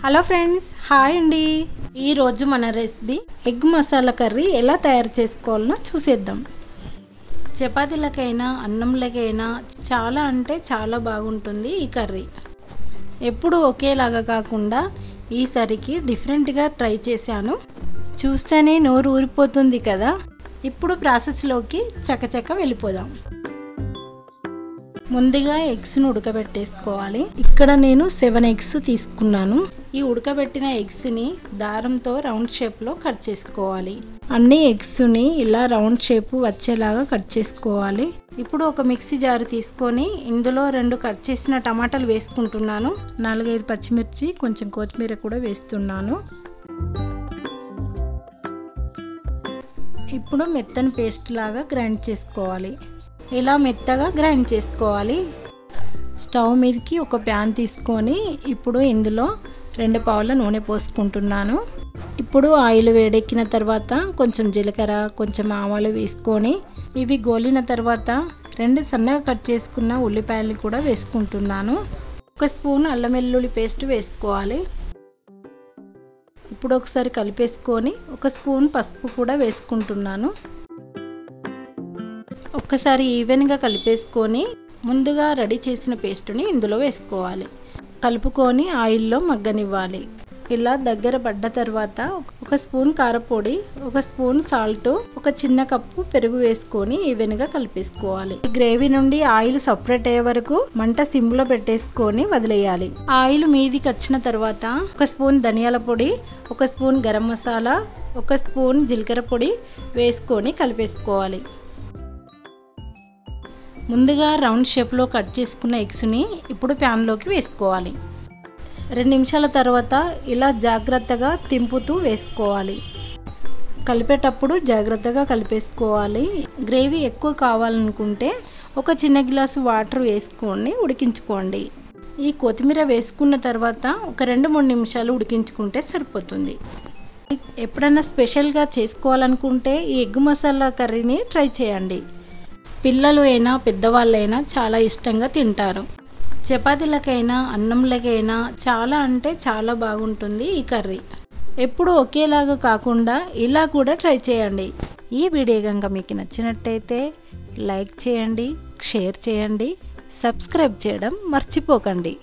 Hello friends, hi అండి. ఈరోజు మన రెసిపీ ఎగ్ మసాలా కర్రీ ఎలా తయారు చేసుకోవాలో చూసేద్దాం. చపాతీలకైనా అన్నంలకైనా చాలా అంటే చాలా బాగుంటుంది ఈ కర్రీ. ఎప్పుడు ఒకేలాగా కాకుండా ఈసారికి డిఫరెంట్గా ట్రై చేశాను. చూస్తేనే నోరు ఊరిపోతుంది కదా. ఇప్పుడు ప్రాసెస్లోకి చకచక వెళ్ళిపోదాం. ముందుగా ఎగ్స్ను ఉడకబెట్టేసుకోవాలి. ఇక్కడ నేను 7 ఎగ్స్ తీసుకున్నాను. ఈ ఉడకబెట్టిన ఎగ్స్ని దారంతో రౌండ్ షేప్లో కట్ చేసుకోవాలి. అన్ని ఎగ్స్ని ఇలా రౌండ్ షేప్ వచ్చేలాగా కట్ చేసుకోవాలి. ఇప్పుడు ఒక మిక్సీ జార్ తీసుకొని ఇందులో 2 కట్ చేసిన టమాటాలు వేసుకుంటున్నాను. 4-5 పచ్చిమిర్చి, కొంచెం కొత్తిమీర కూడా వేస్తున్నాను. ఇప్పుడు మెత్తని పేస్ట్ లాగా గ్రైండ్ చేసుకోవాలి. ఇలా మెత్తగా గ్రైండ్ చేసుకోవాలి. స్టవ్ మీదకి ఒక ప్యాన్ తీసుకొని ఇప్పుడు ఇందులో 2 పావుల నూనె పోసుకుంటున్నాను. ఇప్పుడు ఆయిల్ వేడెక్కిన తర్వాత కొంచెం జీలకర్ర, కొంచెం ఆవాలు వేసుకొని ఇవి గోలిన తర్వాత 2 సన్నగా కట్ చేసుకున్న ఉల్లిపాయలు కూడా వేసుకుంటున్నాను. 1 స్పూన్ అల్లం వెల్లుల్లి పేస్ట్ వేసుకోవాలి. ఇప్పుడు ఒకసారి కలిపేసుకొని 1 స్పూన్ పసుపు కూడా వేసుకుంటున్నాను. ఒక్కసారి ఈవెన్గా కలిపేసుకొని ముందుగా రెడీ చేసిన పేస్ట్ని ఇందులో వేసుకోవాలి. కలుపుకొని ఆయిల్లో మగ్గనివ్వాలి. ఇలా దగ్గర పడ్డ తర్వాత 1 స్పూన్ కారపొడి, 1 స్పూన్ సాల్ట్, 1 చిన్న కప్పు పెరుగు వేసుకొని ఈవెన్గా కలిపేసుకోవాలి. గ్రేవీ నుండి ఆయిల్ సపరేట్ అయ్యే వరకు మంట సిమ్లో పెట్టేసుకొని వదిలేయాలి. ఆయిల్ మీదికి వచ్చిన తర్వాత 1 స్పూన్ ధనియాల పొడి, 1 స్పూన్ గరం మసాలా, 1 స్పూన్ జీలకర్ర పొడి వేసుకొని కలిపేసుకోవాలి. ముందుగా రౌండ్ షేప్లో కట్ చేసుకున్న ఎగ్స్ని ఇప్పుడు ప్యాన్లోకి వేసుకోవాలి. 2 నిమిషాల తర్వాత ఇలా జాగ్రత్తగా తింపుతూ వేసుకోవాలి. కలిపేటప్పుడు జాగ్రత్తగా కలిపేసుకోవాలి. గ్రేవీ ఎక్కువ కావాలనుకుంటే 1 చిన్న గ్లాసు వాటర్ వేసుకొని ఉడికించుకోండి. ఈ కొత్తిమీర వేసుకున్న తర్వాత ఒక 2-3 నిమిషాలు ఉడికించుకుంటే సరిపోతుంది. ఎప్పుడైనా స్పెషల్గా చేసుకోవాలనుకుంటే ఈ ఎగ్ మసాలా కర్రీని ట్రై చేయండి. పిల్లలు అయినా పెద్దవాళ్ళైనా చాలా ఇష్టంగా తింటారు. చపాతీలకైనా అన్నంలకైనా చాలా అంటే చాలా బాగుంటుంది ఈ కర్రీ. ఎప్పుడు ఒకేలాగా కాకుండా ఇలా కూడా ట్రై చేయండి. ఈ వీడియో కనుక మీకు నచ్చినట్టయితే లైక్ చేయండి, షేర్ చేయండి, సబ్స్క్రైబ్ చేయడం మర్చిపోకండి.